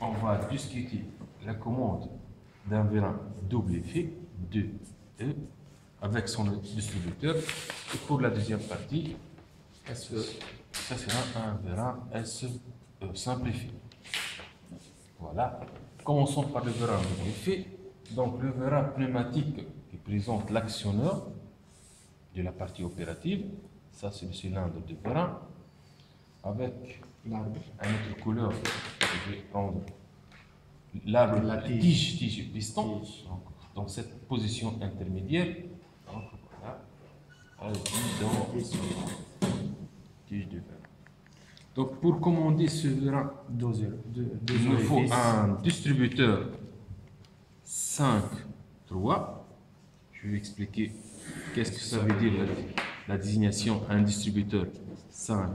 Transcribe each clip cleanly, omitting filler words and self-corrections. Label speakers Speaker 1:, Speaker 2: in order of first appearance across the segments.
Speaker 1: on va discuter la commande d'un vérin double effet 2E avec son distributeur. Et pour la deuxième partie, ça sera un vérin SE simplifié. Voilà. Commençons par le vérin double effet. Donc le vérin pneumatique qui présente l'actionneur de la partie opérative. Ça, c'est le cylindre de vérin avec une autre couleur. Je vais prendre l'arbre, la tige piston. Donc, dans cette position intermédiaire. Donc, voilà. Tige de vérin. Donc, pour commander ce vérin, il nous faut un distributeur 5-3. Je vais expliquer qu'est-ce que ça veut dire la désignation un distributeur 5-3.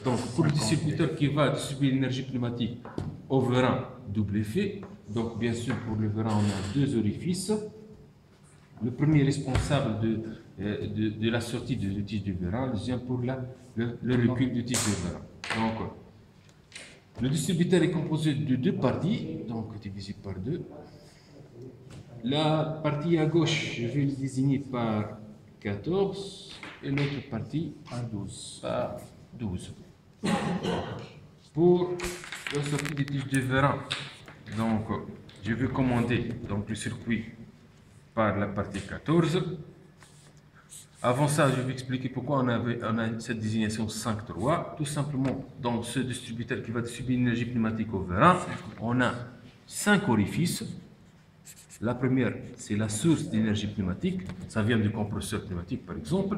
Speaker 1: Donc, pour le distributeur qui va distribuer l'énergie pneumatique au vérin double effet, donc bien sûr pour le vérin on a deux orifices. Le premier responsable de la sortie de tige du vérin, le deuxième pour le recul du tige du vérin. Donc, le distributeur est composé de deux parties, donc divisé par deux. La partie à gauche, je vais le désigner par 14 et l'autre partie par 12. Pour la sortie des tiges de vérin, donc je vais commander donc, le circuit par la partie 14. Avant ça, je vais expliquer pourquoi on a cette désignation 5-3. Tout simplement, dans ce distributeur qui va distribuer l'énergie pneumatique au vérin, on a 5 orifices. La première, c'est la source d'énergie pneumatique. Ça vient du compresseur pneumatique, par exemple.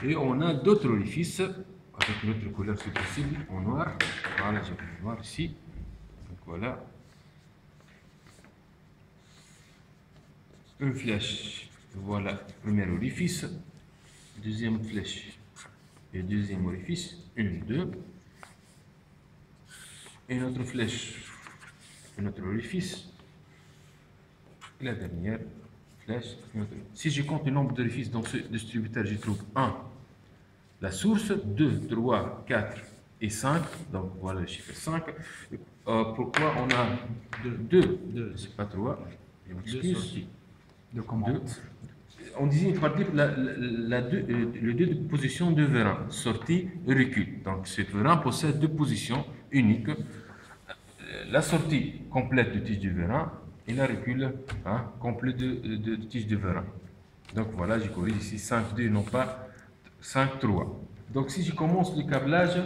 Speaker 1: Et on a d'autres orifices, avec une autre couleur si possible, en noir. Voilà, j'ai le noir ici. Donc voilà. Une flèche. Voilà, premier orifice. Deuxième flèche. Et deuxième orifice. Une, deux. Et une autre flèche. Un autre orifice. Et la dernière flèche. Si je compte le nombre d'orifices dans ce distributeur, je trouve 1. La source, 2, 3, 4 et 5. Donc voilà le chiffre 5. Pourquoi on a 2 c'est pas 3. Je m'excuse.
Speaker 2: De commande.
Speaker 1: On désigne par type le 2 de position de vérin, sortie et recul. Donc ce vérin possède deux positions uniques. La sortie complète de tige de vérin et la recul complet de tige de vérin. Donc voilà, je corrige ici 5-2, non pas 5-3. Donc si je commence le câblage,